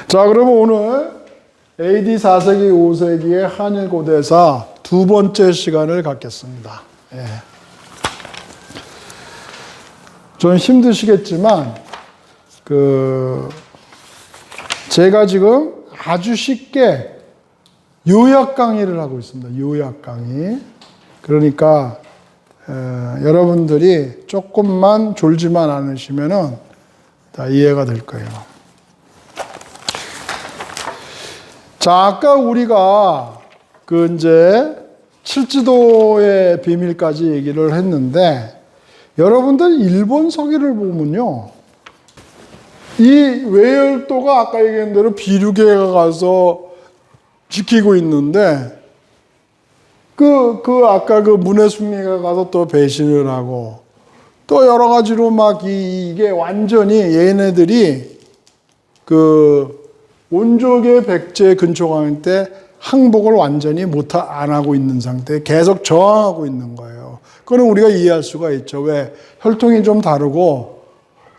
자, 그러면 오늘 AD 4세기, 5세기의 한일 고대사 두 번째 시간을 갖겠습니다. 예. 좀 힘드시겠지만, 제가 지금 아주 쉽게 요약 강의를 하고 있습니다. 요약 강의. 그러니까, 여러분들이 조금만 졸지만 않으시면은 다 이해가 될 거예요. 자, 아까 우리가 이제 칠지도의 비밀까지 얘기를 했는데, 여러분들 일본 서기를 보면요, 이 외열도가 아까 얘기한 대로 비류계가 가서 지키고 있는데, 아까 문해숭리가 가서 또 배신을 하고, 또 여러 가지로 이게 완전히 얘네들이 온족의 백제 근초강 때 항복을 완전히 안 하고 있는 상태에 계속 저항하고 있는 거예요. 그거는 우리가 이해할 수가 있죠. 왜? 혈통이 좀 다르고,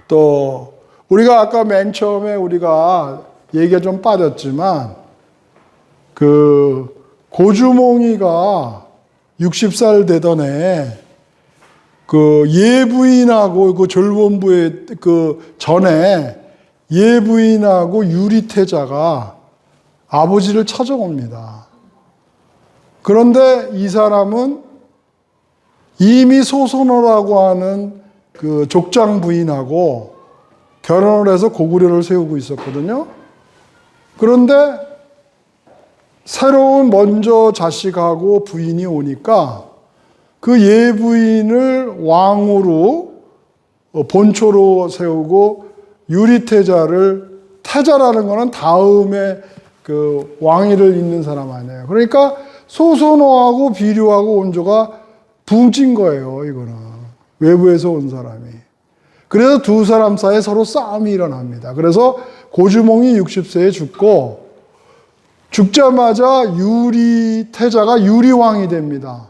또, 우리가 아까 맨 처음에 우리가 얘기가 좀 빠졌지만, 고주몽이가 60살 되던 해, 예부인하고 졸본부의 전에 예부인하고 유리태자가 아버지를 찾아옵니다. 그런데 이 사람은 이미 소선호라고 하는 족장 부인하고 결혼을 해서 고구려를 세우고 있었거든요. 그런데 새로운 먼저 자식하고 부인이 오니까 그 예부인을 왕으로 본초로 세우고 유리태자를, 태자라는 거는 다음에 왕위를 잇는 사람 아니에요. 그러니까 소선호하고 비류하고 온조가 붕진 거예요, 이거는. 외부에서 온 사람이. 그래서 두 사람 사이에 서로 싸움이 일어납니다. 그래서 고주몽이 60세에 죽고, 죽자마자 유리태자가 유리왕이 됩니다.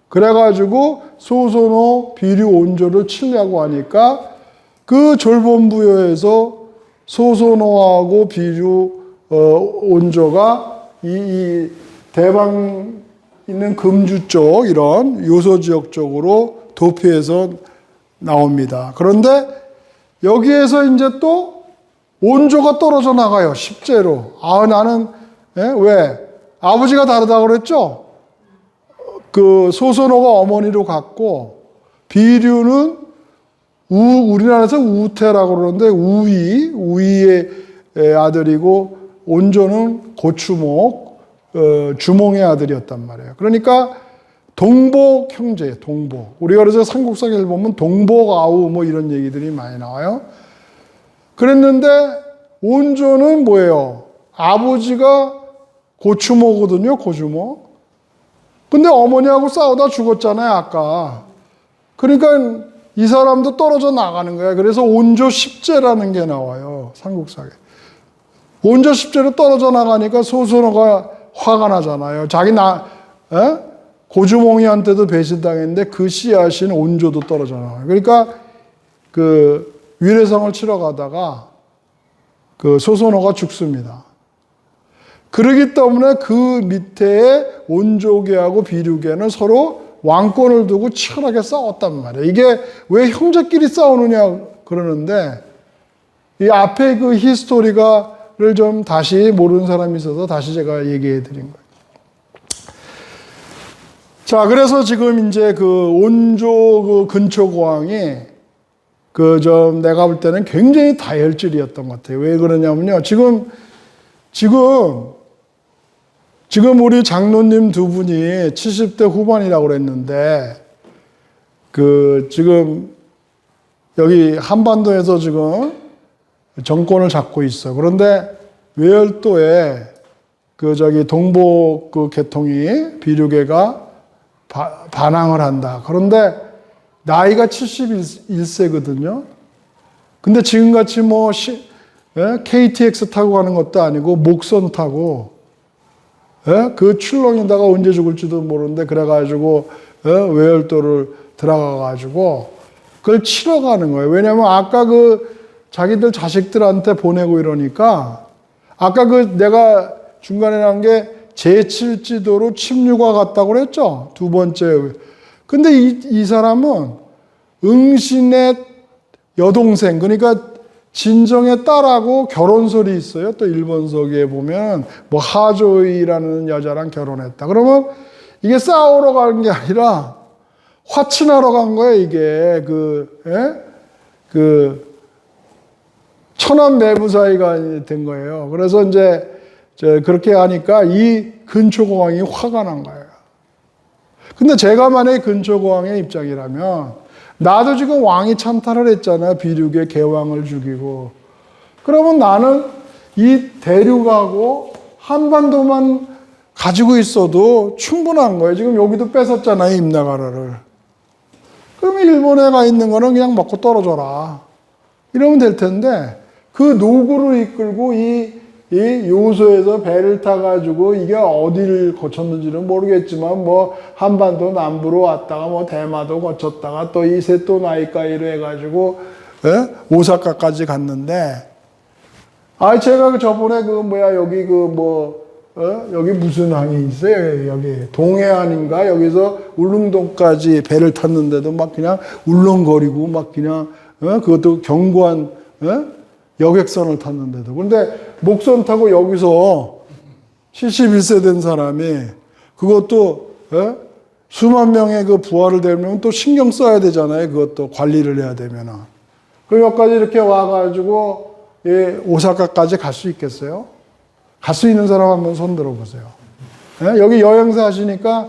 그래가지고 소선호, 비류, 온조를 치려고 하니까 졸본부여에서 소선호하고 비류, 온조가 이 대방 있는 금주 쪽, 이런 요소 지역 쪽으로 도피해서 나옵니다. 그런데 여기에서 이제 또 온조가 떨어져 나가요. 십제로. 나는, 왜? 아버지가 다르다고 그랬죠? 소선호가 어머니로 갔고, 비류는 우리나라에서 우태라고 그러는데 우이의 아들이고, 온조는 고추목, 주몽의 아들이었단 말이에요. 그러니까 동복 형제예요, 동복. 우리가 그래서 삼국사기를 보면 동복아우 이런 얘기들이 많이 나와요. 그랬는데 온조는 뭐예요? 아버지가 고추모거든요, 고주모. 근데 어머니하고 싸우다 죽었잖아요, 아까. 그러니까 이 사람도 떨어져 나가는 거야. 그래서 온조 십제라는 게 나와요, 삼국사에. 온조 십제로 떨어져 나가니까 소선호가 화가 나잖아요. 고주몽이한테도 배신당했는데 그 씨앗인 온조도 떨어져 나가요. 그러니까 위례성을 치러 가다가 소선호가 죽습니다. 그러기 때문에 그 밑에 온조계하고 비류계는 서로 왕권을 두고 치열하게 싸웠단 말이에요. 이게 왜 형제끼리 싸우느냐 그러는데, 이 앞에 히스토리가를 좀 다시 모르는 사람이 있어서 다시 제가 얘기해 드린 거예요. 자, 그래서 지금 이제 온조 근초고왕이 내가 볼 때는 굉장히 다혈질이었던 것 같아요. 왜 그러냐면요. 지금 우리 장로님 두 분이 70대 후반이라고 그랬는데, 지금 여기 한반도에서 지금 정권을 잡고 있어. 그런데 외열도에 동복 계통이 비류계가 반항을 한다. 그런데 나이가 71세거든요. 근데 지금같이 KTX 타고 가는 것도 아니고 목선 타고, 출렁이다가 언제 죽을지도 모르는데, 그래가지고, 외열도를 들어가가지고, 그걸 치러 가는 거예요. 왜냐면 아까 자기들 자식들한테 보내고 이러니까, 아까 내가 중간에 난 게 제7지도로 침류가 갔다고 그랬죠? 두 번째. 근데 이 사람은 응신의 여동생, 그러니까 진정의 딸하고 결혼설이 있어요. 또 일본서기에 보면 뭐 하조이라는 여자랑 결혼했다. 그러면 이게 싸우러 간 게 아니라 화친하러 간 거예요. 이게 천안 매부사이가 된 거예요. 그래서 이제 그렇게 하니까 이 근초고왕이 화가 난 거예요. 근데 제가 만약에 근초고왕의 입장이라면 나도 지금 왕이 참탈을 했잖아요. 비륙의 개왕을 죽이고. 그러면 나는 이 대륙하고 한반도만 가지고 있어도 충분한 거예요. 지금 여기도 뺏었잖아요. 임나가라를. 그러면 일본에 가 있는 거는 그냥 먹고 떨어져라. 이러면 될 텐데 그 노구를 이끌고 이 요소에서 배를 타가지고 이게 어디를 거쳤는지는 모르겠지만 뭐 한반도 남부로 왔다가 뭐 대마도 거쳤다가 또 이 세토 나이카이로 해가지고 오사카까지 갔는데 제가 저번에 여기 무슨 항이 있어요? 여기 동해안인가? 여기서 울릉도까지 배를 탔는데도 막 그냥 울렁거리고 막 그냥 그것도 견고한 여객선을 탔는데도. 그런데 목선 타고 여기서 71세 된 사람이 그것도 수만 명의 그 부하를 대면 또 신경 써야 되잖아요. 그것도 관리를 해야 되면. 그럼 여기까지 이렇게 와가지고 오사카까지 갈 수 있겠어요? 갈 수 있는 사람 한번 손 들어보세요. 여기 여행사 하시니까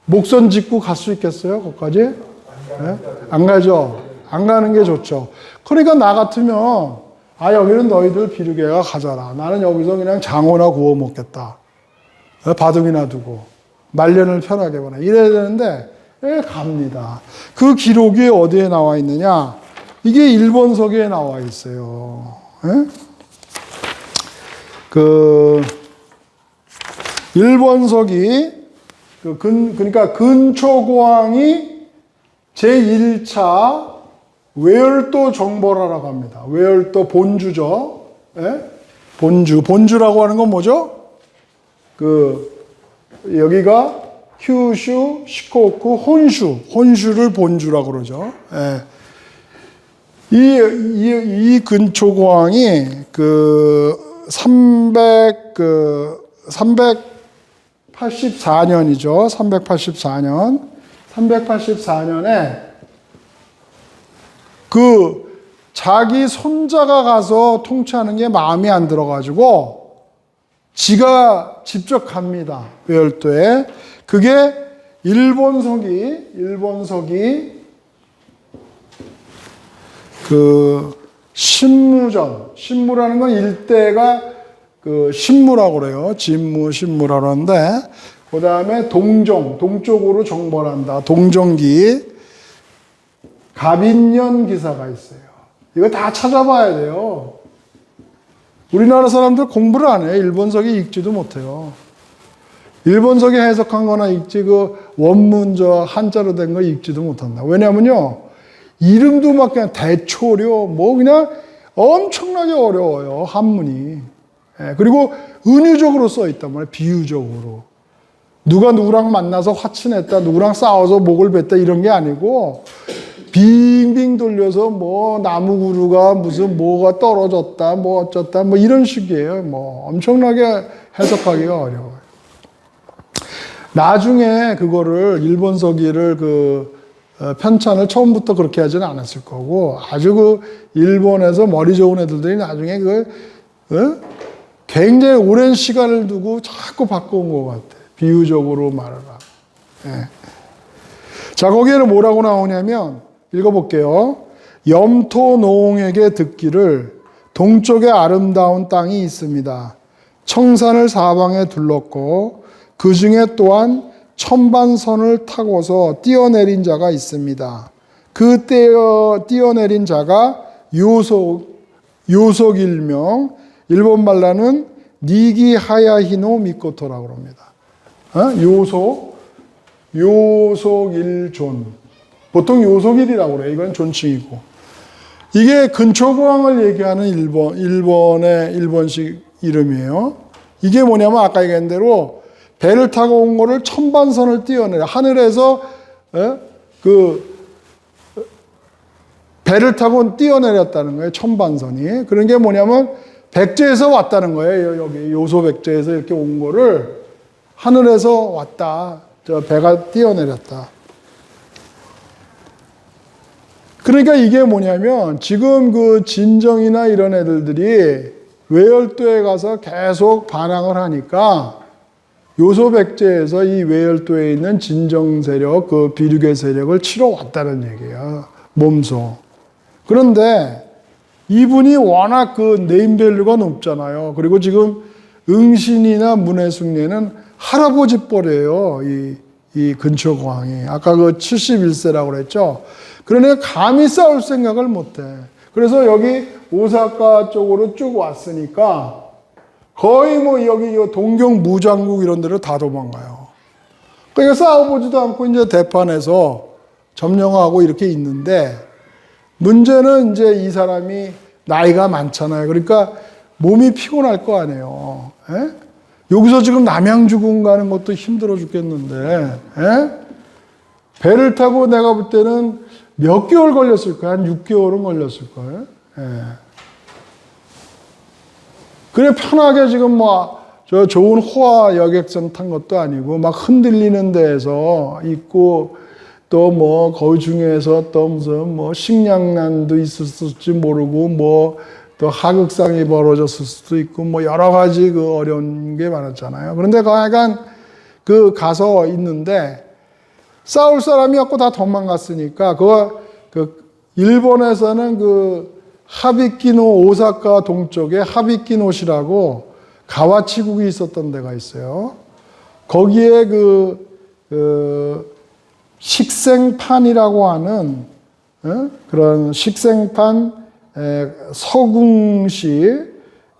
목선 짚고 갈 수 있겠어요? 거기까지? 안 가죠? 안 가는 게 좋죠. 그러니까 나 같으면 여기는 너희들 비류계가 가져라. 나는 여기서 그냥 장어나 구워 먹겠다. 바둑이나 두고 말년을 편하게 보내. 이래야 되는데 갑니다. 그 기록이 어디에 나와 있느냐? 이게 일본서기에 나와 있어요. 일본서기 그러니까 근초고왕이 제1차 외열도 정벌하라고 합니다. 외열도 본주죠. 본주라고 하는 건 뭐죠? 여기가 큐슈, 시코쿠, 혼슈를 본주라고 그러죠. 이 근초고왕이 384년이죠. 384년에 자기 손자가 가서 통치하는 게 마음에 안 들어가지고 지가 직접 갑니다. 외열도에. 그게 일본서기 신무라는 건 일대가 신무라고 그래요. 신무라고 하는데 그 다음에 동쪽으로 정벌한다. 동정기 갑인년 기사가 있어요. 이거 다 찾아봐야 돼요. 우리나라 사람들 공부를 안 해요. 일본서기 읽지도 못해요. 일본서기 해석한 거나 읽지 원문 한자로 된 거 읽지도 못한다. 왜냐면요. 이름도 막 그냥 대초려 그냥 엄청나게 어려워요. 한문이. 그리고 은유적으로 써 있단 말이에요. 비유적으로. 누가 누구랑 만나서 화친했다. 누구랑 싸워서 목을 뱉다 이런 게 아니고 빙빙 돌려서 나무 그루가 무슨 뭐가 떨어졌다, 어쩌다, 이런 식이에요. 엄청나게 해석하기가 어려워요. 나중에 그거를 일본서기를 편찬을 처음부터 그렇게 하지는 않았을 거고 아주 일본에서 머리 좋은 애들이 나중에 굉장히 오랜 시간을 두고 자꾸 바꿔온 것 같아. 비유적으로 말을 하고. 자, 거기에는 뭐라고 나오냐면 읽어볼게요. 염토노옹에게 듣기를 동쪽에 아름다운 땅이 있습니다. 청산을 사방에 둘렀고 그 중에 또한 천반선을 타고서 뛰어내린 자가 있습니다. 그 뛰어내린 자가 요속일명, 일본 말로는 니기 하야히노 미코토라고 합니다. 요속일존. 보통 요속일이라고 그래요. 이건 존칭이고. 이게 근초고왕을 얘기하는 일본식 이름이에요. 이게 뭐냐면 아까 얘기한 대로 배를 타고 온 거를 천반선을 띄어내려 하늘에서 그 배를 타고 뛰어내렸다는 거예요. 천반선이. 그런 게 뭐냐면 백제에서 왔다는 거예요. 여기 요소 백제에서 이렇게 온 거를 하늘에서 왔다. 저 배가 뛰어내렸다. 그러니까 이게 뭐냐면 지금 그 진정이나 이런 애들이 외열도에 가서 계속 반항을 하니까 요소 백제에서 이 외열도에 있는 진정 세력, 그 비류계 세력을 치러 왔다는 얘기예요. 몸소. 그런데 이분이 워낙 그 네임밸류가 높잖아요. 그리고 지금 응신이나 문해숙례는 할아버지 뻘이에요. 이 근초고왕이. 아까 그 71세라고 그랬죠. 그러니까 감히 싸울 생각을 못해. 그래서 여기 오사카 쪽으로 쭉 왔으니까 거의 뭐 여기 동경 무장국 이런 데로 다 도망가요. 그러니까 싸워보지도 않고 이제 대판에서 점령하고 이렇게 있는데 문제는 이제 이 사람이 나이가 많잖아요. 그러니까 몸이 피곤할 거 아니에요. 에? 여기서 지금 남양주군 가는 것도 힘들어 죽겠는데, 에? 배를 타고 내가 볼 때는 몇 개월 걸렸을 거야. 한 6개월은 걸렸을 거예요. 그래 편하게 지금 뭐 저 좋은 호화 여객선 탄 것도 아니고 막 흔들리는 데에서 있고 또 뭐 거기 중에서 또 무슨 뭐 식량난도 있었을지 모르고 뭐 또 하극상이 벌어졌을 수도 있고 뭐 여러 가지 그 어려운 게 많았잖아요. 그런데 약간 그 가서 있는데 싸울 사람이 없고 다 도망갔으니까 그 일본에서는 그 하비키노 오사카 동쪽에 하비키노시라고 가와치국이 있었던 데가 있어요. 거기에 그 식생판이라고 하는 그런 식생판 서궁시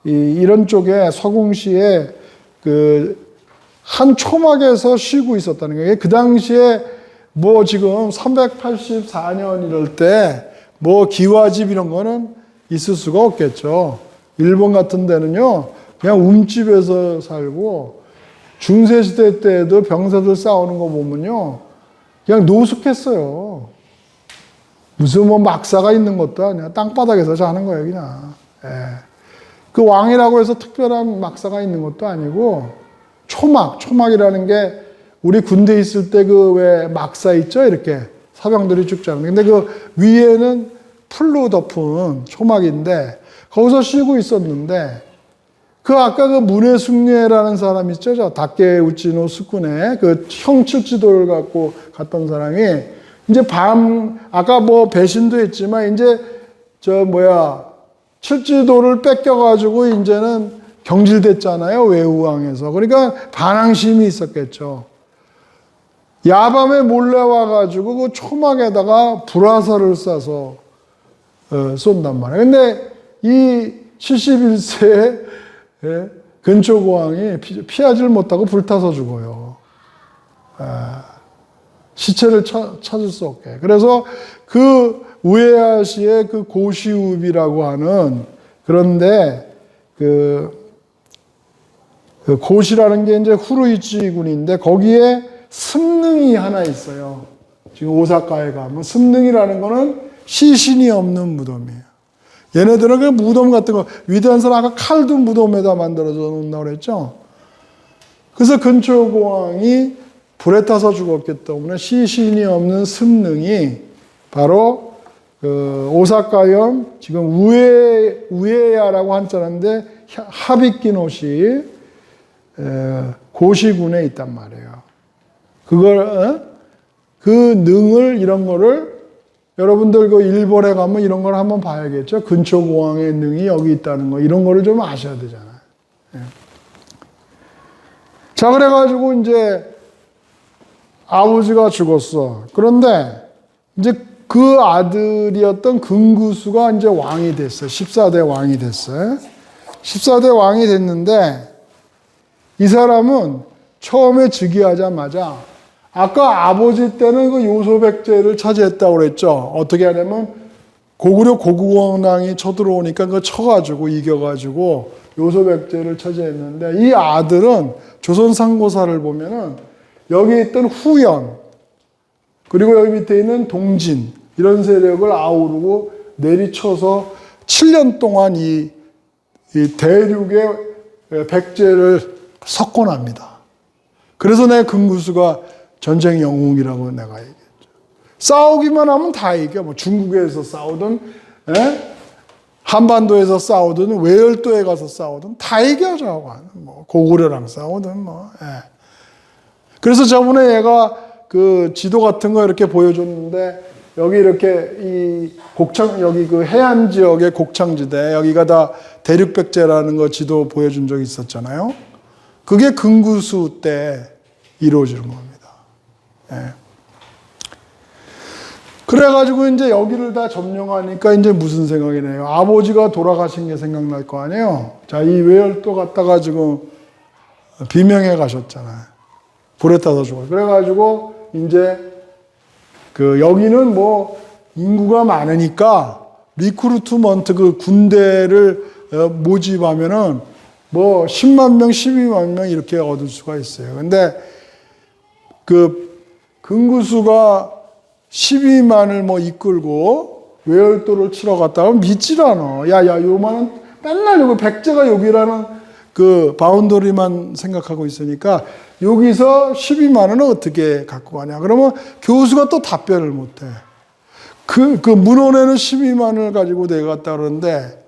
이런 쪽에 서궁시에 그 한 초막에서 쉬고 있었다는 거예요. 그 당시에 뭐 지금 384년 이럴 때 뭐 기와집 이런 거는 있을 수가 없겠죠. 일본 같은 데는요, 그냥 움집에서 살고 중세시대 때에도 병사들 싸우는 거 보면요, 그냥 노숙했어요. 무슨 뭐 막사가 있는 것도 아니야. 땅바닥에서 자는 거예요, 그냥. 예. 그 왕이라고 해서 특별한 막사가 있는 것도 아니고 초막이라는 게 우리 군대 있을 때 그 왜 막사 있죠? 이렇게 사병들이 쭉 자는. 근데 그 위에는 풀로 덮은 초막인데 거기서 쉬고 있었는데 그 아까 그 문해숙례라는 사람 있죠? 저 다케우치노 스쿠네 그 형칠지도를 갖고 갔던 사람이 이제 아까 뭐 배신도 했지만 이제 칠지도를 뺏겨가지고 이제는 경질됐잖아요. 외우왕에서. 그러니까 반항심이 있었겠죠. 야밤에 몰래 와가지고 그 초막에다가 불화살을 쏴서 쏜단 말이에요. 근데 이 71세의 근초고왕이 피하지를 못하고 불타서 죽어요. 시체를 찾을 수 없게. 그래서 그 우에야시의 그 고시읍이라고 하는 그런데 그 고시라는 게 이제 후루이치군인데 거기에 습능이 하나 있어요. 지금 오사카에 가면 습능이라는 거는 시신이 없는 무덤이에요. 얘네들은 그 무덤 같은 거 위대한 사람 아까 칼도 무덤에다 만들어서 놓는다고 그랬죠. 그래서 근초고왕이 불에 타서 죽었기 때문에 시신이 없는 습능이 바로 그 오사카현 지금 우에야라고 한자인데 하비키노시 고시군에 있단 말이에요. 그 능을 이런 거를 여러분들 그 일본에 가면 이런 걸 한번 봐야겠죠. 근초고왕의 능이 여기 있다는 거 이런 거를 좀 아셔야 되잖아요. 자 그래가지고 이제 아버지가 죽었어. 그런데 이제 그 아들이었던 근구수가 이제 왕이 됐어요. 14대 왕이 됐어요. 14대 왕이 됐는데 이 사람은 처음에 즉위하자마자 아까 아버지 때는 그 요소백제를 차지했다고 그랬죠. 어떻게 하냐면 고구려 고구원왕이 쳐들어오니까 그거 쳐가지고 이겨가지고 요소백제를 차지했는데 이 아들은 조선 상고사를 보면은 여기 있던 후연 그리고 여기 밑에 있는 동진 이런 세력을 아우르고 내리쳐서 7년 동안 이 대륙의 백제를 석권합니다. 그래서 내가 금구수가 전쟁 영웅이라고 내가 얘기했죠. 싸우기만 하면 다 이겨. 뭐 중국에서 싸우든, 한반도에서 싸우든, 외열도에 가서 싸우든 다 이겨, 저거. 뭐 고구려랑 싸우든, 뭐. 그래서 저번에 얘가 그 지도 같은 거 이렇게 보여줬는데, 여기 이렇게 이 여기 그 해안 지역의 곡창지대, 여기가 다 대륙백제라는 거 지도 보여준 적이 있었잖아요. 그게 금구수 때 이루어지는 겁니다. 그래가지고 이제 여기를 다 점령하니까 이제 무슨 생각이 나요? 아버지가 돌아가신 게 생각날 거 아니에요? 자, 이 외열도 갔다가 지금 비명에 가셨잖아요. 불에 타서 죽어요. 그래가지고 이제 여기는 뭐 인구가 많으니까 리크루트먼트 그 군대를 모집하면은 뭐 10만 명, 12만 명 이렇게 얻을 수가 있어요. 근데 금구수가 12만을 뭐 이끌고 외열도를 치러 갔다가 믿질 않아. 요만은 맨날 여기 백제가 여기라는 그 바운더리만 생각하고 있으니까 여기서 12만은 어떻게 갖고 가냐. 그러면 교수가 또 답변을 못 해. 문헌에는 12만을 가지고 내갔다 그러는데,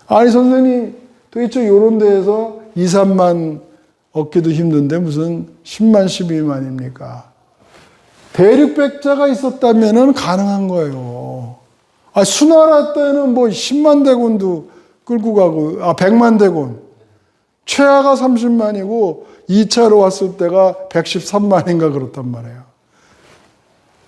아니, 선생님, 도대체 요런 데에서 2, 3만 얻기도 힘든데 무슨 10만, 12만입니까? 대륙백제가 있었다면은 가능한 거예요. 수나라 때는 뭐 10만 대군도 끌고 가고, 100만 대군. 최하가 30만이고 2차로 왔을 때가 113만인가 그렇단 말이에요.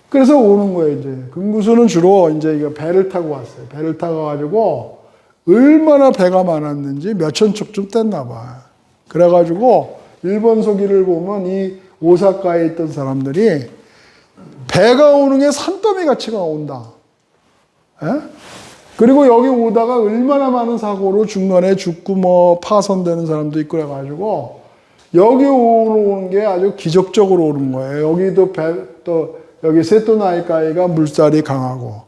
그래서 오는 거예요, 이제. 금구수는 주로 이제 이거 배를 타고 왔어요. 배를 타고 가지고 얼마나 배가 많았는지 몇천 척쯤 뗐나 봐. 그래가지고 일본 소기를 보면 이 오사카에 있던 사람들이 배가 오는 게 산더미 같이 온다. 그리고 여기 오다가 얼마나 많은 사고로 중간에 죽고 뭐 파손되는 사람도 있고 그래가지고 여기 오는 게 아주 기적적으로 오는 거예요. 여기도 여기 세토나이카이가 물살이 강하고.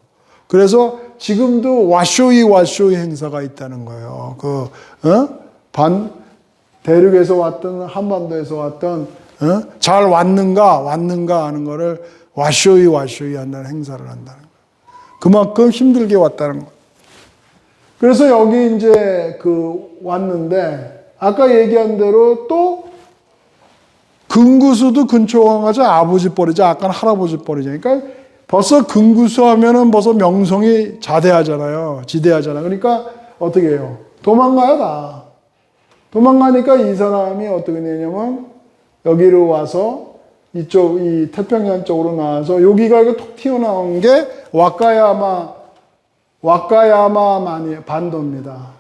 그래서 지금도 와쇼이 행사가 있다는 거예요. 대륙에서 왔던, 한반도에서 왔던, 잘 왔는가 하는 거를 와쇼이 한다는 행사를 한다는 거예요. 그만큼 힘들게 왔다는 거예요. 그래서 여기 이제 왔는데, 아까 얘기한 대로 또 금구수도 근초강하자 아버지 뻘이자 아까 할아버지 뻘이자. 그러니까 벌써 금구수 하면은 벌써 명성이 지대하잖아요. 그러니까 어떻게 해요? 도망가요, 다. 도망가니까 이 사람이 어떻게 되냐면 여기로 와서 이 태평양 쪽으로 나와서 여기가 톡 튀어나온 게 와카야마 반도입니다.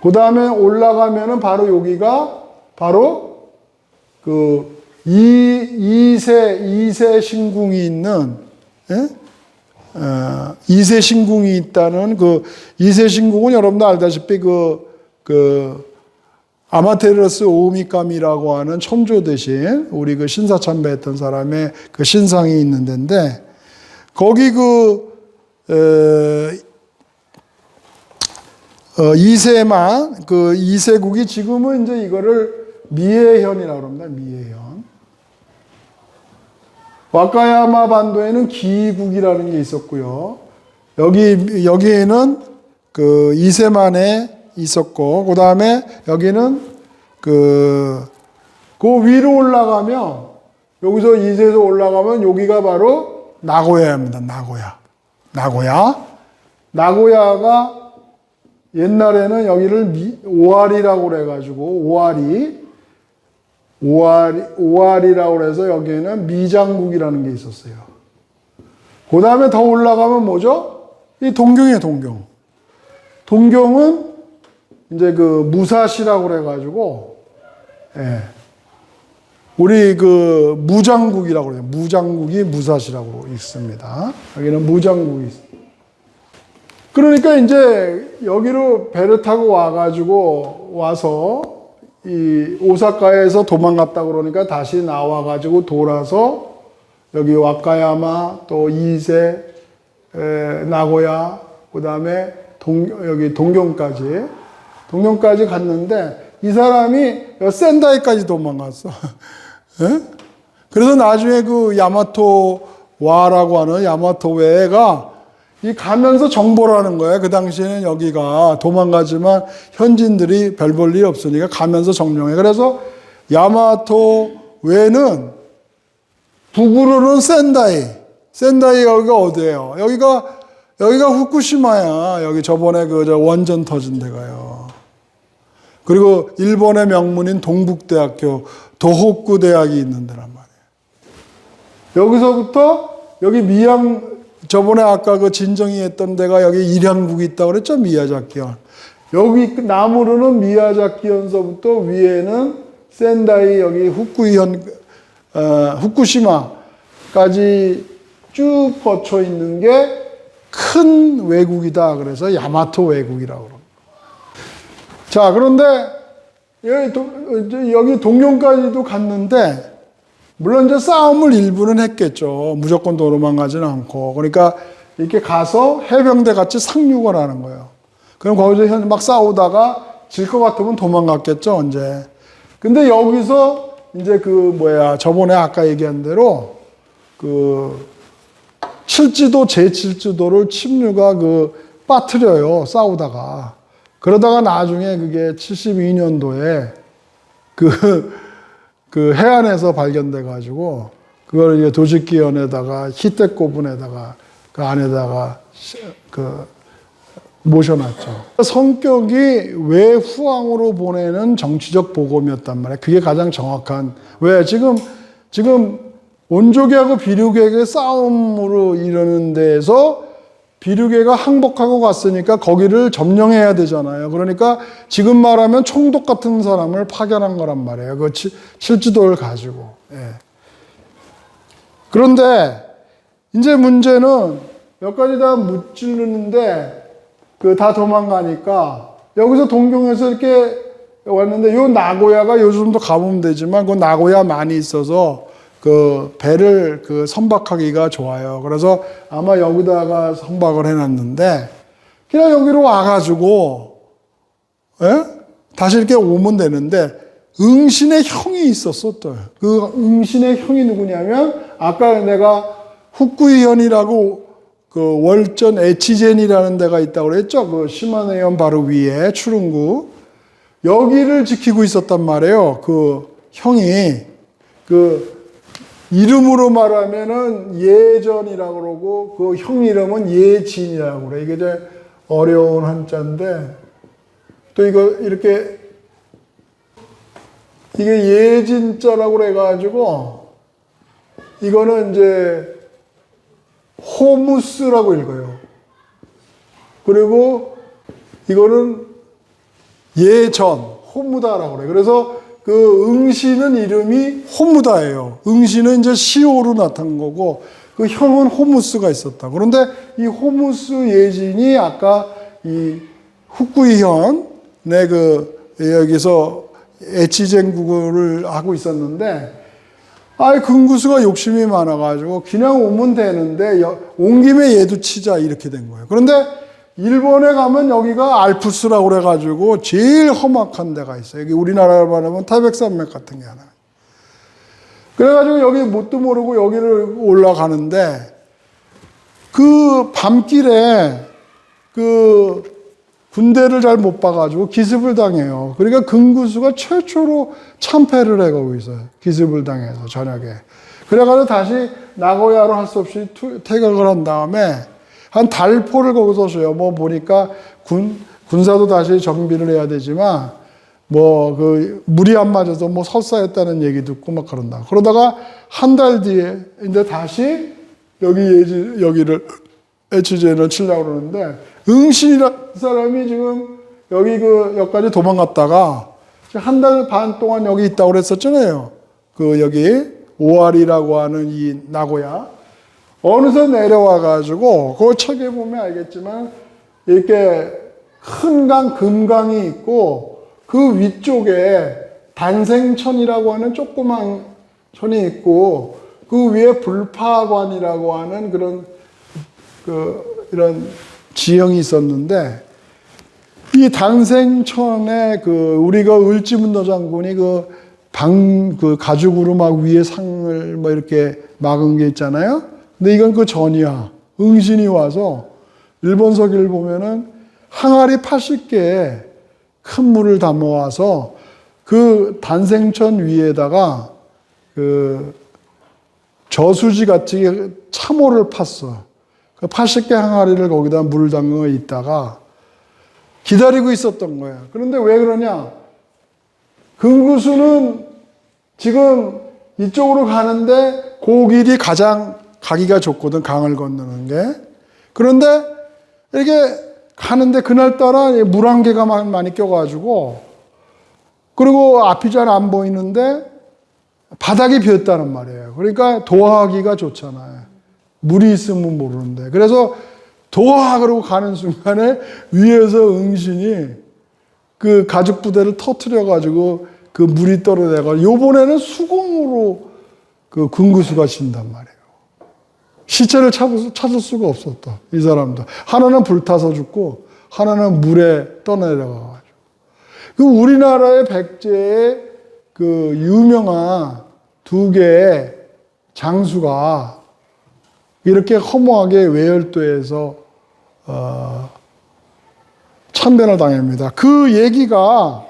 그 다음에 올라가면은 바로 여기가 바로 이세 신궁이 있는, 이세 신궁이 있다는 이세 신궁은 여러분도 알다시피 아마테라스 오미카미라고 하는 천조 대신 우리 신사참배했던 사람의 신상이 있는 데인데, 거기 이세국이 지금은 이제 이거를 미에현이라고 합니다. 미에현. 와카야마 반도에는 기국이라는 게 있었고요. 여기에는 이세만에 있었고, 그 다음에 여기는 위로 올라가면, 여기서 이세에서 올라가면 여기가 바로 나고야입니다. 나고야가 옛날에는 여기를 오아리라고 그래가지고, 오아리라고 해서 여기에는 미장국이라는 게 있었어요. 그 다음에 더 올라가면 뭐죠? 이 동경이에요, 동경. 동경은 이제 무사시라고 그래가지고, 우리 무장국이라고 그래요. 무장국이 무사시라고 있습니다. 여기는 무장국이 있습니다. 그러니까 이제 여기로 배를 타고 와서 이 오사카에서 도망갔다 그러니까 다시 나와가지고 돌아서 여기 와카야마 또 이세 나고야 그다음에 여기 동경까지 갔는데 이 사람이 센다이까지 도망갔어. 예? 그래서 나중에 그 야마토와라고 하는 야마토웨가 이 가면서 정보를 하는 거예요. 그 당시에는 여기가 도망가지만 현지인들이 별 볼 일이 없으니까 가면서 정령해. 그래서 야마토웨는 북으로는 센다이 여기가 어디예요? 여기가 후쿠시마야. 여기 저번에 저 원전 터진 데가요. 그리고 일본의 명문인 동북대학교 도호쿠 대학이 있는 데란 말이에요. 여기서부터 여기 저번에 아까 그 진정이 했던 데가 여기 일양국이 있다고 그랬죠? 미야자키현. 여기 남으로는 미야자키현서부터 위에는 센다이 여기 후쿠시마까지 쭉 뻗쳐 있는 게 큰 외국이다. 그래서 야마토 외국이라고 그럽니다. 자, 그런데 여기 동경까지도 갔는데 물론 이제 싸움을 일부는 했겠죠. 무조건 도로만 가지는 않고. 그러니까 이렇게 가서 해병대 같이 상륙을 하는 거예요. 그럼 거기서 막 싸우다가 질 것 같으면 도망갔겠죠, 언제. 근데 여기서 이제 저번에 아까 얘기한 대로 제7지도를 침류가 빠뜨려요, 싸우다가. 그러다가 나중에 그게 72년도에 그 해안에서 발견돼가지고, 그걸 이제 도시기현에다가, 히데코분에다가, 그 안에다가, 모셔놨죠. 성격이 외후황으로 보내는 정치적 보검이었단 말이에요. 그게 가장 정확한. 왜? 지금 온조계하고 비류계의 싸움으로 이러는 데에서 비류계가 항복하고 갔으니까 거기를 점령해야 되잖아요. 그러니까 지금 말하면 총독 같은 사람을 파견한 거란 말이에요. 그 칠지도를 가지고. 예. 그런데 이제 문제는 몇 가지 다 무찌르는데 다 도망가니까 여기서 동경에서 이렇게 왔는데 요 나고야가 요즘도 가보면 되지만 그 나고야 많이 있어서 배를 선박하기가 좋아요. 그래서 아마 여기다가 선박을 해놨는데 그냥 여기로 와가지고 다시 이렇게 오면 되는데 응신의 형이 있었어 또. 그 응신의 형이 누구냐면 아까 내가 후쿠이현이라고 월전 에치젠이라는 데가 있다고 그랬죠. 시마네현 바로 위에 추릉구 여기를 지키고 있었단 말이에요. 그 형이 이름으로 말하면은 예전이라고 그러고 그 형 이름은 예진이라고 그래. 이게 이제 어려운 한자인데 또 이거 이렇게 이게 예진자라고 그래가지고 이거는 이제 호무스라고 읽어요. 그리고 이거는 예전 호무다라고 그래. 그래서 응시는 이름이 호무다예요. 응시는 이제 시오로 나타난 거고, 그 형은 호무스가 있었다. 그런데 이 호무스 예진이 아까 이 후쿠이현의 여기서 에치젠 국어를 하고 있었는데, 금구수가 욕심이 많아가지고 그냥 오면 되는데, 온 김에 얘도 치자, 이렇게 된 거예요. 그런데 일본에 가면 여기가 알프스라고 그래가지고 제일 험악한 데가 있어요. 여기 우리나라로 말하면 타백산맥 같은 게 하나. 그래가지고 여기 뭣도 모르고 여기를 올라가는데 그 밤길에 군대를 잘 못 봐가지고 기습을 당해요. 그러니까 금구수가 최초로 참패를 해가고 있어요. 기습을 당해서 저녁에. 그래가지고 다시 나고야로 할 수 없이 퇴각을 한 다음에 한 달포를 거기서 쉬어요. 보니까 군사도 다시 정비를 해야 되지만, 물이 안 맞아서 설사했다는 얘기 듣고 막 그런다. 그러다가 한 달 뒤에, 이제 다시 여기를, 에치젠을 치려고 그러는데, 응신이라는 사람이 지금 여기까지 도망갔다가, 한 달 반 동안 여기 있다고 그랬었잖아요. 여기, 오아리라고 하는 이 나고야. 어느새 내려와가지고, 그 책에 보면 알겠지만, 이렇게 큰 강, 금강이 있고 그 위쪽에 단생천이라고 하는 조그만 천이 있고 그 위에 불파관이라고 하는 그런 이런 지형이 있었는데 이 단생천에 우리가 을지문도 장군이 그 가죽으로 막 위에 상을 뭐 이렇게 막은 게 있잖아요. 근데 이건 그 전이야. 응신이 와서 일본 서기를 보면은 항아리 80개에 큰 물을 담아와서 그 단생천 위에다가 저수지 같이 참호를 팠어. 그 80개 항아리를 거기다 물 담겨 있다가 기다리고 있었던 거야. 그런데 왜 그러냐? 금구수는 지금 이쪽으로 가는데 그 길이 가장 가기가 좋거든, 강을 건너는 게. 그런데 이렇게 가는데 그날따라 물 한 개가 많이 껴가지고, 그리고 앞이 잘 안 보이는데 바닥이 비었다는 말이에요. 그러니까 도하기가 좋잖아요. 물이 있으면 모르는데. 그래서 도하! 그러고 가는 순간에 위에서 응신이 그 가죽 부대를 터트려가지고 그 물이 떨어내가 요번에는 수공으로 그 금구수가 진단 말이에요. 시체를 찾을 수가 없었다. 이 사람도. 하나는 불타서 죽고 하나는 물에 떠내려가가지고. 그 우리나라의 백제의 그 유명한 두 개의 장수가 이렇게 허무하게 외열도에서 참변을 당합니다. 그 얘기가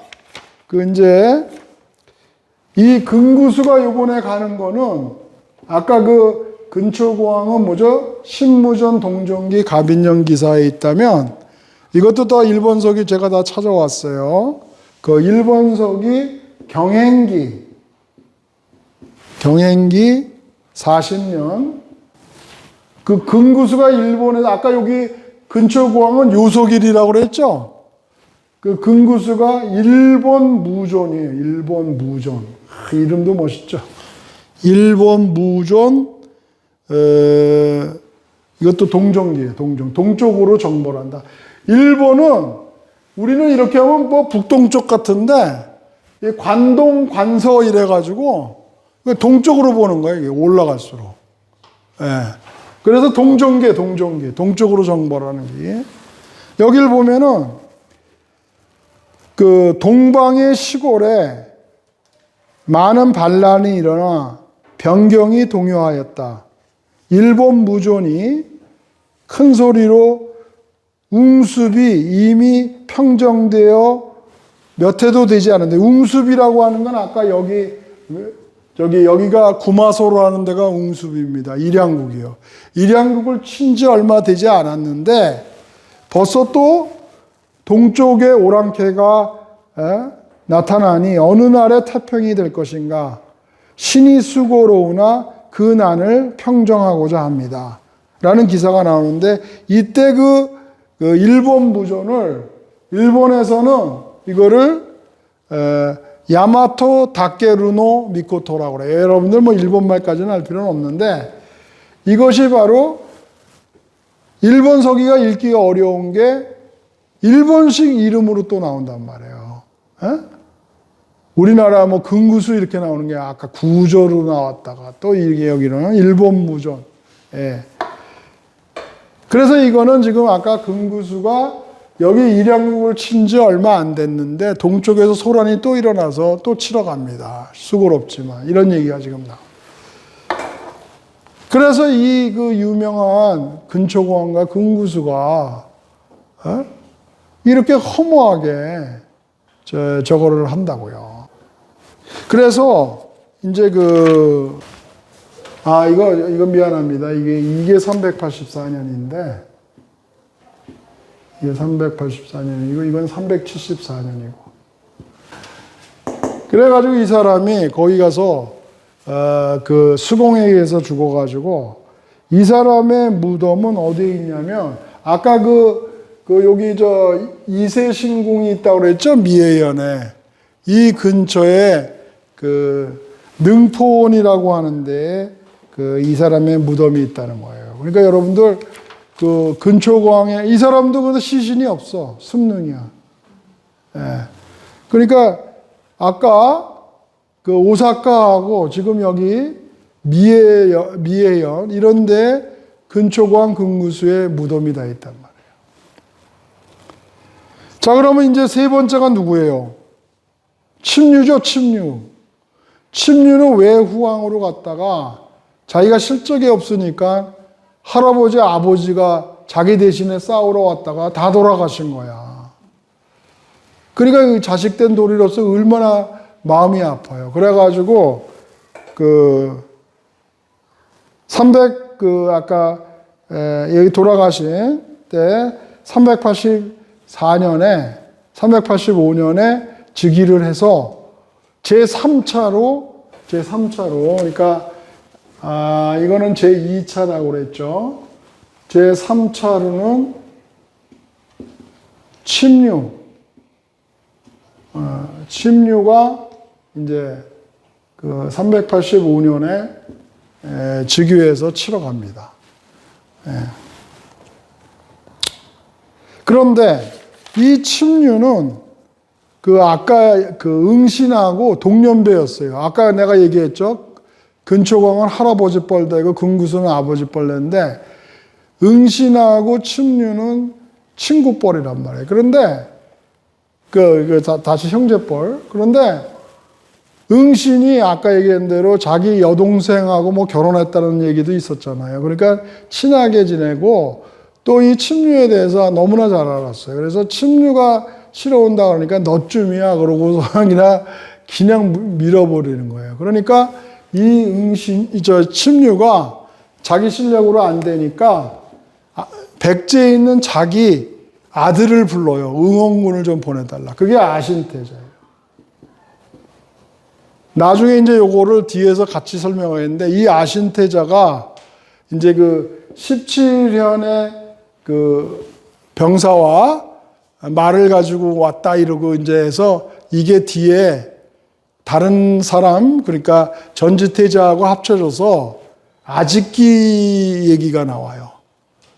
이제 이 금구수가 요번에 가는 거는 아까 그 근초고항은 뭐죠? 신무전 동정기 가빈령 기사에 있다면 이것도 다 일본서기 제가 다 찾아왔어요. 그 일본서기 경행기 40년 그 금구수가 일본에서 아까 여기 근초고항은 요소길이라고 그랬죠? 그 금구수가 일본 무존이에요. 일본 무존. 이름도 멋있죠? 일본 무존, 이것도 동정기예요. 동쪽으로 정벌 한다. 일본은 우리는 이렇게 하면 뭐 북동쪽 같은데 관동, 관서 이래가지고 동쪽으로 보는 거예요. 이게 올라갈수록. 예. 그래서 동정계, 동쪽으로 정벌하는 게. 여기를 보면은 그 동방의 시골에 많은 반란이 일어나 변경이 동요하였다. 일본 무존이 큰 소리로 웅습이 이미 평정되어 몇 해도 되지 않은데, 웅습이라고 하는 건 아까 여기가 구마소로 하는 데가 웅습입니다. 일양국이요. 일양국을 친 지 얼마 되지 않았는데 벌써 또 동쪽에 오랑캐가 나타나니 어느 날에 태평이 될 것인가. 신이 수고로우나 그 난을 평정하고자 합니다. 라는 기사가 나오는데 이때 그 일본 무존을 일본에서는 이거를 야마토 다케루노 미코토라고 그래요. 여러분들 뭐 일본말까지는 알 필요는 없는데 이것이 바로 일본 서기가 읽기가 어려운 게 일본식 이름으로 또 나온단 말이에요. 우리나라 뭐 금구수 이렇게 나오는 게 아까 구조로 나왔다가 또 이게 여기는 일본 무존. 예. 그래서 이거는 지금 아까 금구수가 여기 일양국을 친 지 얼마 안 됐는데 동쪽에서 소란이 또 일어나서 또 치러 갑니다. 수고롭지만 이런 얘기가 지금 나옵니다. 그래서 이 그 유명한 근초고항과 금구수가 이렇게 허무하게 저거를 한다고요. 그래서 이제 이거 미안합니다. 이게 384년인데 이게 384년이고 이건 374년이고. 그래가지고 이 사람이 거기 가서 그 수공에 의해서 죽어가지고 이 사람의 무덤은 어디에 있냐면 아까 여기 이세신궁이 있다고 그랬죠? 미해현에. 이 근처에 능포원이라고 하는데 이 사람의 무덤이 있다는 거예요. 그러니까 여러분들 그 근초광에 이 사람도 근데 시신이 없어. 승릉이야. 예. 그러니까 아까 그 오사카하고 지금 여기 미해현 이런데 근초광 근구수에 무덤이 다 있단 말이에요. 자, 그러면 이제 세 번째가 누구예요? 침류죠, 침류. 침류는 왜 후황으로 갔다가 자기가 실적이 없으니까 할아버지, 아버지가 자기 대신에 싸우러 왔다가 다 돌아가신 거야. 그러니까 자식 된 도리로서 얼마나 마음이 아파요. 그래가지고 아까 여기 돌아가신 때 385년에 즉위를 해서 제3차로 그러니까 이거는 제2차라고 그랬죠. 제3차로는 침류가 이제 그 385년에 즉위해서 치러 갑니다. 그런데 이 침류는 아까 응신하고 동년배였어요. 아까 내가 얘기했죠. 근초광은 할아버지 뻘되고 근구수는 아버지 뻘인데 응신하고 침류는 친구 뻘이란 말이에요. 그런데 다시 형제 뻘. 그런데 응신이 아까 얘기한 대로 자기 여동생하고 뭐 결혼했다는 얘기도 있었잖아요. 그러니까 친하게 지내고 또 이 침류에 대해서 너무나 잘 알았어요. 그래서 침류가 치러 온다 그러니까 너쯤이야 그러고서 그냥 밀어버리는 거예요. 그러니까 침류가 자기 실력으로 안 되니까 백제에 있는 자기 아들을 불러요. 응원군을 좀 보내달라. 그게 아신태자예요. 나중에 이제 요거를 뒤에서 같이 설명하겠는데 이 아신태자가 이제 17현의 병사와 말을 가지고 왔다 이러고 이제 해서 이게 뒤에 다른 사람 그러니까 전지태자하고 합쳐져서 아직기 얘기가 나와요.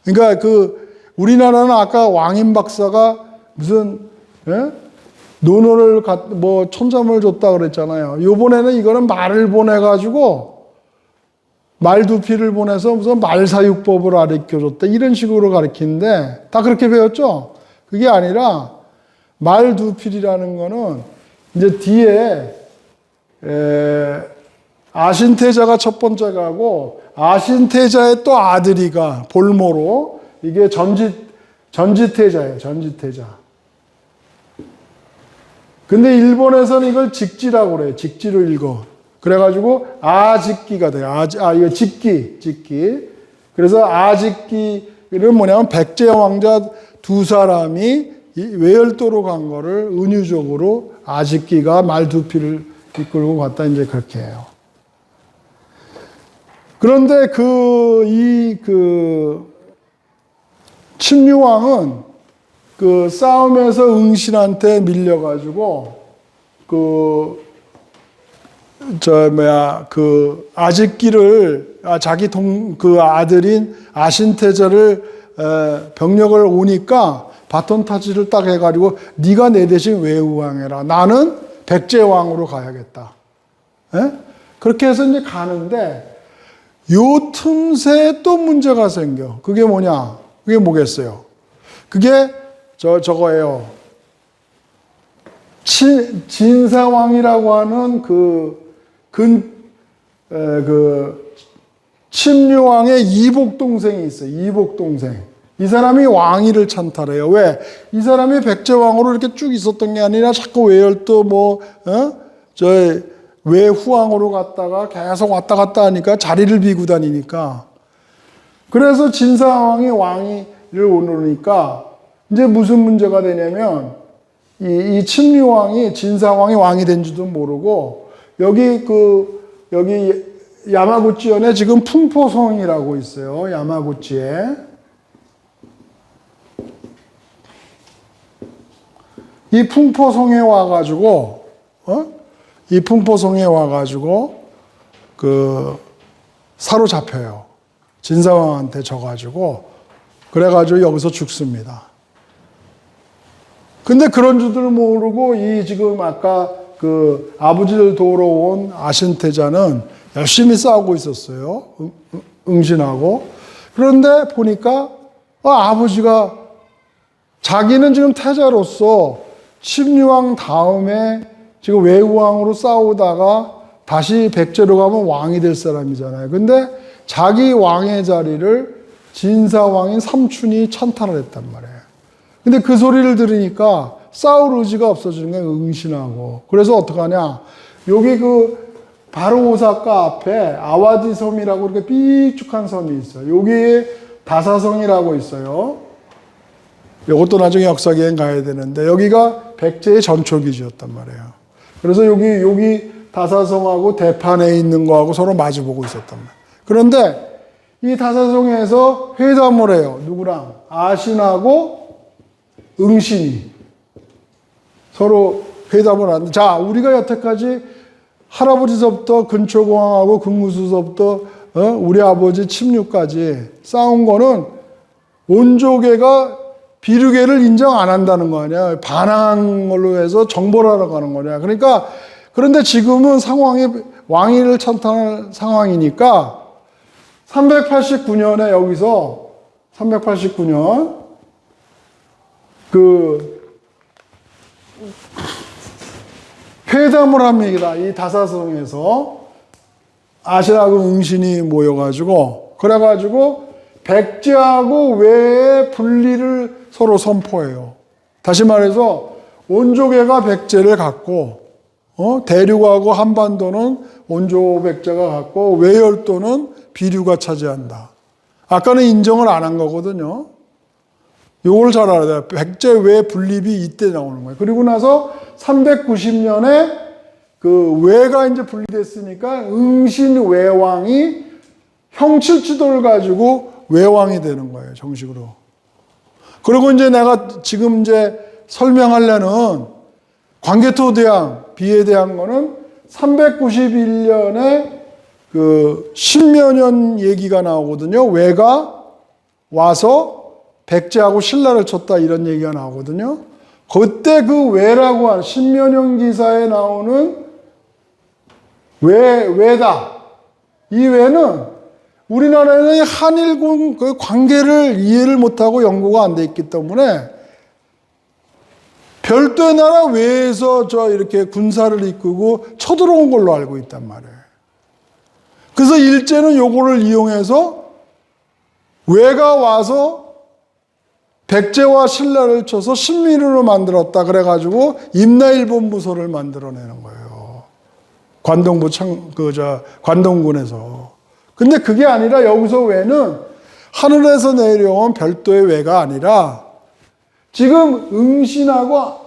그러니까 우리나라는 아까 왕인 박사가 무슨 논어를 천자문을 줬다 그랬잖아요. 요번에는 이거는 말을 보내가지고 말두피를 보내서 무슨 말사육법을 가르쳐줬다 이런 식으로 가르치는데 다 그렇게 배웠죠? 그게 아니라 말두필이라는 거는 이제 뒤에 아신태자가 첫 번째가 하고 아신태자의 또 아들이가 볼모로 이게 전지태자예요. 전지태자. 근데 일본에서는 이걸 직지라고 그래요. 직지로 읽어. 그래가지고 아직기가 돼요. 이거 직기. 그래서 아직기는 뭐냐면 백제 왕자 두 사람이 외열도로 간 거를 은유적으로 아직기가 말두피를 이끌고 갔다 이제 그렇게 해요. 그런데 침류왕은 싸움에서 응신한테 밀려가지고 아직기를 자기 아들인 아신태자를 병력을 오니까 바톤 타지를 딱 해가지고 네가 내 대신 외후왕해라. 나는 백제왕으로 가야겠다. 그렇게 해서 이제 가는데 요 틈새에 또 문제가 생겨. 그게 뭐냐? 그게 뭐겠어요? 그게 저거예요. 진사왕이라고 하는 침류왕의 이복동생이 있어요. 이복동생. 이 사람이 왕위를 찬탈해요. 왜? 이 사람이 백제왕으로 이렇게 쭉 있었던 게 아니라 자꾸 외열도 외후왕으로 갔다가 계속 왔다 갔다 하니까 자리를 비고 다니니까. 그래서 진사왕이 왕위를 오르니까 이제 무슨 문제가 되냐면 이 침류왕이 진사왕이 왕이 된 줄도 모르고 여기 야마구치현에 지금 풍포성이라고 있어요. 야마구치에. 이 풍포성에 와가지고 사로잡혀요. 진사왕한테 져가지고 그래가지고 여기서 죽습니다. 근데 그런 줄들 모르고 이 지금 아까 그 아버지를 도우러 온 아신태자는 열심히 싸우고 있었어요. 응신하고. 그런데 보니까 아버지가 자기는 지금 태자로서 침류왕 다음에 지금 외후왕으로 싸우다가 다시 백제로 가면 왕이 될 사람이잖아요. 근데 자기 왕의 자리를 진사왕인 삼촌이 찬탈을 했단 말이에요. 근데 그 소리를 들으니까 싸울 의지가 없어지는 거예요. 응신하고. 그래서 어떡하냐. 여기 그 바로 오사카 앞에 아와지 섬이라고 이렇게 삐쭉한 섬이 있어요. 여기에 다사성이라고 있어요. 이것도 나중에 역사기행 가야 되는데 여기가 백제의 전초기지였단 말이에요. 그래서 여기 다사성하고 대판에 있는 거하고 서로 마주보고 있었단 말이에요. 그런데 이 다사성에서 회담을 해요. 누구랑? 아신하고 응신이 서로 회담을 하는데, 자, 우리가 여태까지 할아버지서부터 근초공항하고 금무수서부터 우리 아버지 침류까지 싸운 거는 온조계가 비류계를 인정 안 한다는 거 아니야. 반항한 걸로 해서 정벌 하러 가는 거냐. 그러니까, 그런데 지금은 상황이 왕위를 찬탈한 상황이니까 389년에 여기서 389년 회담을 합니다. 이 다사성에서 아신하고 응신이 모여가지고, 그래가지고 백제하고 외의 분리를 서로 선포해요. 다시 말해서 온조계가 백제를 갖고, 대륙하고 한반도는 온조 백제가 갖고 외열도는 비류가 차지한다. 아까는 인정을 안 한 거거든요. 요걸 잘 알아야 돼요. 백제 외 분립이 이때 나오는 거예요. 그리고 나서 390년에 그 외가 이제 분리됐으니까 응신 외왕이 형칠지도를 가지고 외왕이 되는 거예요. 정식으로. 그리고 이제 내가 지금 이제 설명하려는 광개토대왕, 비해대한 거는 391년에 그 십여년 얘기가 나오거든요. 외가 와서 백제하고 신라를 쳤다 이런 얘기가 나오거든요. 그때 그 외라고 하는 십여년 기사에 나오는 외다. 이 외는 우리나라에는 한일 그 관계를 이해를 못하고 연구가 안 돼 있기 때문에 별도의 나라 외에서 이렇게 군사를 이끌고 쳐들어온 걸로 알고 있단 말이에요. 그래서 일제는 요거를 이용해서 외가 와서 백제와 신라를 쳐서 신민으로 만들었다 그래가지고 임나일본부서를 만들어내는 거예요. 관동부 관동군에서. 근데 그게 아니라 여기서 외는 하늘에서 내려온 별도의 외가 아니라 지금 응신하고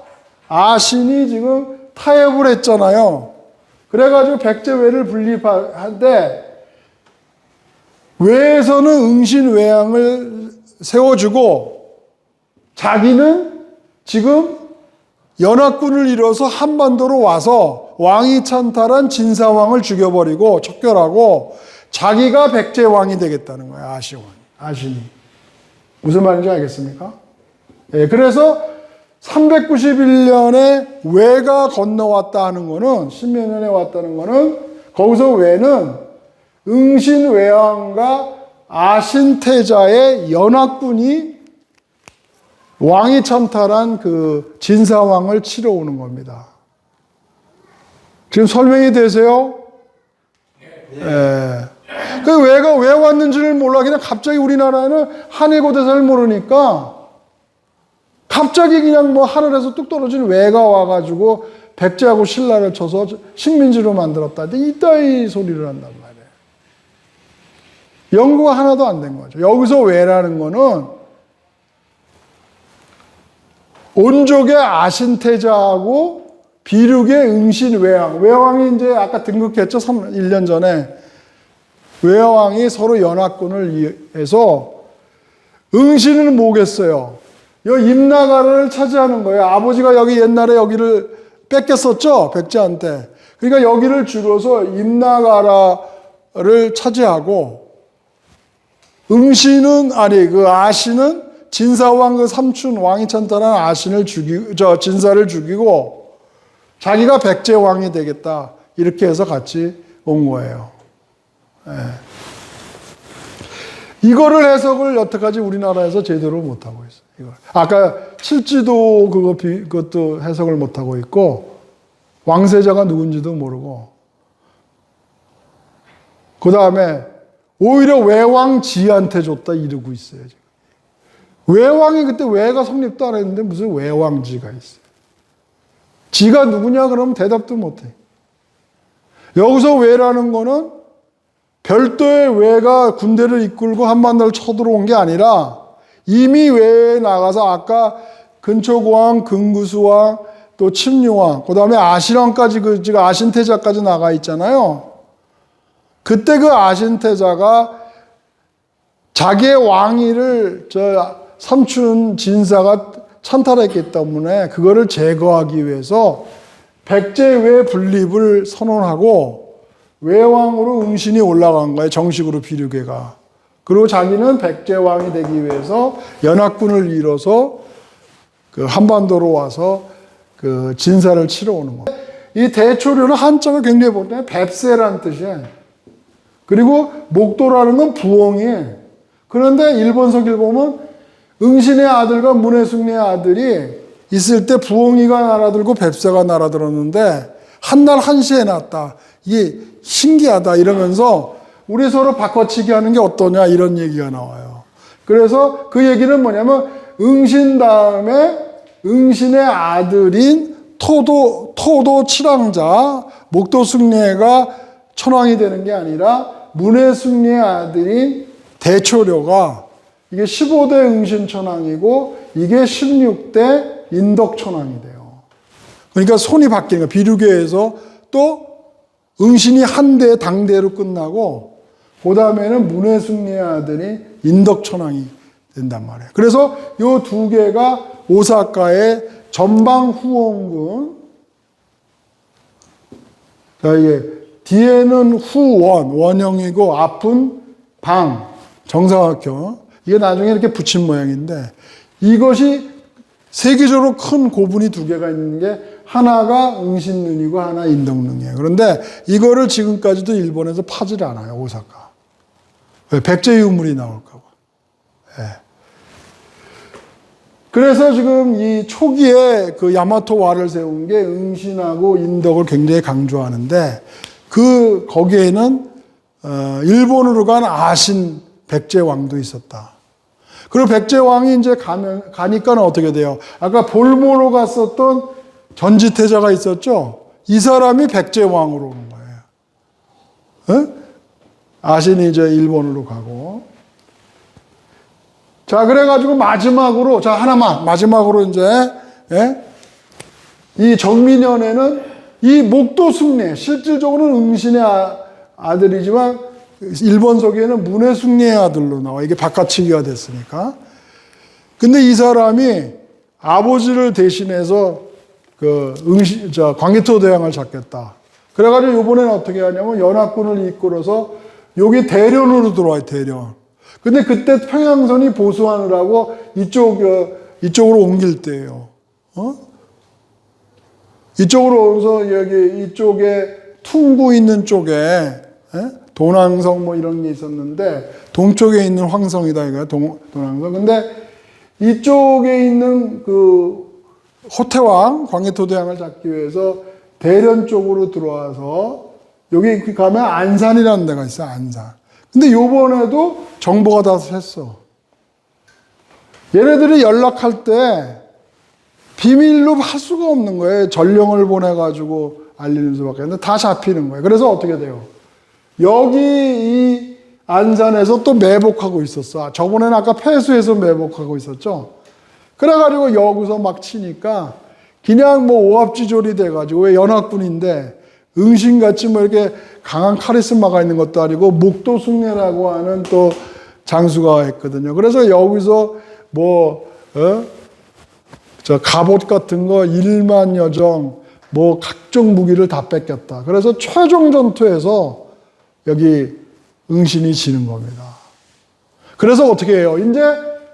아신이 지금 타협을 했잖아요. 그래가지고 백제외를 분립하는데 외에서는 응신 외양을 세워주고 자기는 지금 연합군을 이뤄서 한반도로 와서 왕이 찬탈한 진사왕을 죽여버리고 척결하고 자기가 백제왕이 되겠다는 거예요. 아신이. 무슨 말인지 알겠습니까? 예, 그래서 391년에 외가 건너왔다 하는 거는, 십여년에 왔다는 거는, 거기서 외는 응신외왕과 아신태자의 연합군이 왕이 찬탈한 그 진사왕을 치러 오는 겁니다. 지금 설명이 되세요? 예. 그 외가 왜 왔는지를 몰라. 그냥 갑자기 우리나라에는 한일고대사를 모르니까 갑자기 그냥 뭐 하늘에서 뚝 떨어진 외가 와가지고 백제하고 신라를 쳐서 식민지로 만들었다. 이따위 소리를 한단 말이에요. 연구가 하나도 안 된 거죠. 여기서 외라는 거는 온족의 아신태자하고 비륙의 응신외왕. 외왕이 이제 아까 등극했죠. 1년 전에. 외왕이 서로 연합군을 해서 응신은 뭐겠어요? 이 임나가를 차지하는 거예요. 아버지가 여기 옛날에 여기를 뺏겼었죠. 백제한테. 그러니까 여기를 줄여서 임나가라를 차지하고 아신은 진사왕 그 삼촌 왕이 천탈한 진사를 죽이고 자기가 백제왕이 되겠다. 이렇게 해서 같이 온 거예요. 예. 이거를 해석을 여태까지 우리나라에서 제대로 못하고 있어요. 이걸. 아까 칠지도 그것도 해석을 못하고 있고, 왕세자가 누군지도 모르고, 그 다음에 오히려 외왕지한테 줬다 이러고 있어요. 지금. 외왕이 그때 외가 성립도 안 했는데 무슨 외왕지가 있어요. 지가 누구냐 그러면 대답도 못해. 여기서 외라는 거는 별도의 외가 군대를 이끌고 한반도를 쳐들어온 게 아니라 이미 외에 나가서 아까 근초고왕, 금구수왕, 또 침류왕, 그 다음에 아신왕까지 지금 아신태자까지 나가 있잖아요. 그때 그 아신태자가 자기의 왕위를 삼촌 진사가 찬탈했기 때문에 그거를 제거하기 위해서 백제외 분립을 선언하고 외왕으로 응신이 올라간 거예요. 정식으로 비류계가. 그리고 자기는 백제왕이 되기 위해서 연합군을 이뤄서 그 한반도로 와서 그 진사를 치러 오는 거예요. 이 대초료는 한자가 굉장히 복잡해요. 뱁새라는 뜻이에요. 그리고 목도라는 건 부엉이에요. 그런데 일본서기를 보면 응신의 아들과 문해숙리의 아들이 있을 때 부엉이가 날아들고 뱁새가 날아들었는데 한날 한시에 났다. 이게 신기하다 이러면서 우리 서로 바꿔치기 하는 게 어떠냐 이런 얘기가 나와요. 그래서 그 얘기는 뭐냐면 응신 다음에 응신의 아들인 토도 칠왕자 목도숙리가 천왕이 되는 게 아니라 문해숙리의 아들인 대초료가 이게 15대 응신천왕이고 이게 16대 인덕천왕이 돼요. 그러니까 손이 바뀌는 거예요. 비류계에서 또 응신이 한 대 당대로 끝나고 그 다음에는 문해숙리의 아들이 인덕천왕이 된단 말이에요. 그래서 이 두 개가 오사카의 전방 후원군. 자, 이게 뒤에는 후원, 원형이고 앞은 방, 정사각형. 이게 나중에 이렇게 붙인 모양인데 이것이 세계적으로 큰 고분이 두 개가 있는 게 하나가 응신눈이고 하나 인덕눈이에요. 그런데 이거를 지금까지도 일본에서 파질 않아요. 오사카. 백제 유물이 나올까 봐. 네. 그래서 지금 이 초기에 그 야마토와를 세운 게 응신하고 인덕을 굉장히 강조하는데 거기에는 일본으로 간 아신 백제왕도 있었다. 그리고 백제왕이 이제 가니까 어떻게 돼요? 아까 볼모로 갔었던 전지태자가 있었죠? 이 사람이 백제왕으로 오는 거예요. 에? 아신이 이제 일본으로 가고. 자, 그래가지고 마지막으로, 마지막으로 이제, 이 정민연에는 이 목도숙리, 실질적으로는 응신의 아들이지만 일본서기에는 문해숙리의 아들로 나와. 이게 바꿔치기가 됐으니까. 근데 이 사람이 아버지를 대신해서 광개토 대왕을 잡겠다. 그래가지고 이번에는 어떻게 하냐면 연합군을 이끌어서 여기 대련으로 들어와요, 대련. 근데 그때 평양선이 보수하느라고 이쪽으로 옮길 때예요. 이쪽으로 오면서 여기 이쪽에 퉁구 있는 쪽에 도낭성 뭐 이런 게 있었는데 동쪽에 있는 황성이다 이거야. 도낭성. 근데 이쪽에 있는 그 호태왕 광해토대왕을 잡기 위해서 대련 쪽으로 들어와서 여기 가면 안산이라는 데가 있어요. 안산. 근데 요번에도 정보가 다 샜어. 얘네들이 연락할 때 비밀로 할 수가 없는 거예요. 전령을 보내가지고 알리는 수밖에. 근데 다 잡히는 거예요. 그래서 어떻게 돼요? 여기 이 안산에서 또 매복하고 있었어. 저번에는 아까 폐수에서 매복하고 있었죠. 그래가지고 여기서 막 치니까 그냥 뭐 오합지졸이 돼가지고 왜 연합군인데 응신같이 뭐 이렇게 강한 카리스마가 있는 것도 아니고 목도숙례라고 하는 또 장수가 있거든요. 그래서 여기서 저 갑옷 같은 거 1만 여정 뭐 각종 무기를 다 뺏겼다. 그래서 최종 전투에서 여기 응신이 지는 겁니다. 그래서 어떻게 해요? 이제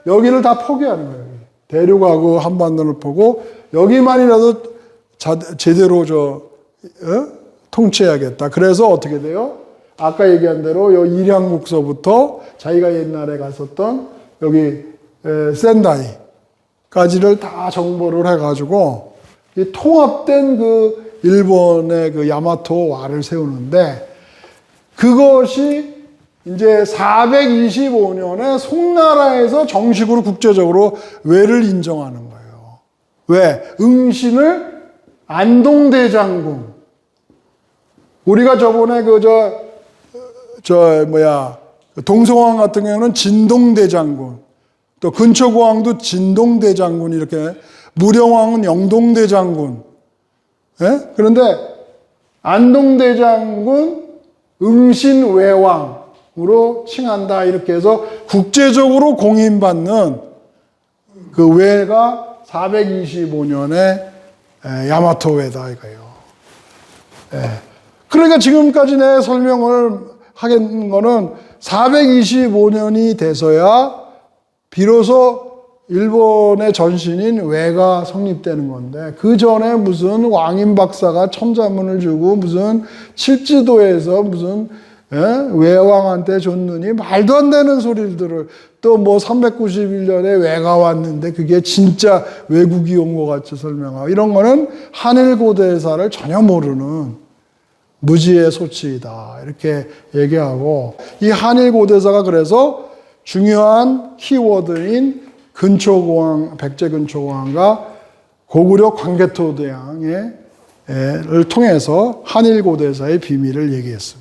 여기를 다 포기하는 거예요. 대륙하고 한반도를 보고 여기만이라도 제대로 통치해야겠다. 그래서 어떻게 돼요? 아까 얘기한 대로 요 일양국서부터 자기가 옛날에 갔었던 여기 센다이까지를 다 정보를 해가지고 이 통합된 그 일본의 그 야마토와를 세우는데 그것이 이제 425년에 송나라에서 정식으로 국제적으로 외를 인정하는 거예요. 왜? 응신을 안동대장군. 우리가 저번에 동서왕 같은 경우는 진동대장군, 또 근초고왕도 진동대장군, 이렇게, 무령왕은 영동대장군. 예? 그런데 안동대장군 응신외왕으로 칭한다, 이렇게 해서 국제적으로 공인받는 그 외가 425년에 야마토외다 이거예요. 예. 그러니까 지금까지 내 설명을 하는 거는 425년이 돼서야 비로소 일본의 전신인 외가 성립되는 건데, 그 전에 무슨 왕인 박사가 천자문을 주고 무슨 칠지도에서 무슨 외왕한테 줬느니 말도 안 되는 소리들을, 또 뭐 391년에 외가 왔는데 그게 진짜 외국이 온 것 같이 설명하고, 이런 거는 한일고대사를 전혀 모르는 무지의 소치이다 이렇게 얘기하고, 이 한일고대사가 그래서 중요한 키워드인 근초고왕, 백제근초고왕과 고구려 광개토대왕을 통해서 한일고대사의 비밀을 얘기했습니다.